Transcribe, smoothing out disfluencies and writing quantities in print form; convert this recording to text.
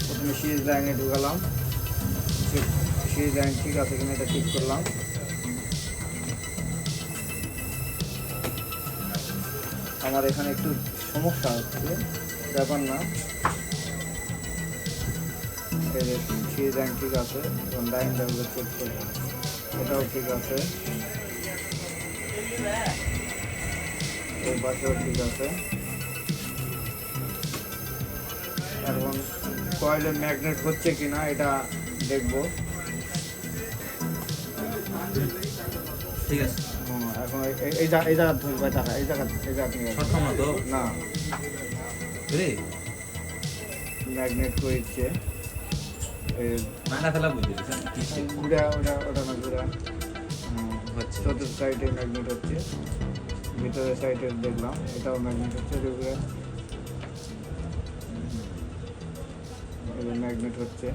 প্রথমে সিরিজ লাইনে ঢুকালাম, series line ঠিক আছে কিনা এটা ঠিক করলাম। আমার এখানে একটু সমস্যা হচ্ছে, ব্যাপার না, সিরিজ লাইন ঠিক আছে এবং লাইনটা চেক করব, এটাও ঠিক আছে, এই পাশেও ঠিক আছে। এখন কয়েলে ম্যাগনেট হচ্ছে কিনা এটা দেখবো। ঠিক আছে, এখন এই জায়গা ধরবে, টাকা এই জায়গা না ম্যাগনেট করেছে ঘুরা, ওটা না ঘুরা, চতুর্থ সাইডে ম্যাগনেট হচ্ছে, ভিতরের সাইডে দেখলাম এটাও ম্যাগনেট হচ্ছে, ম্যাগনেট হচ্ছে।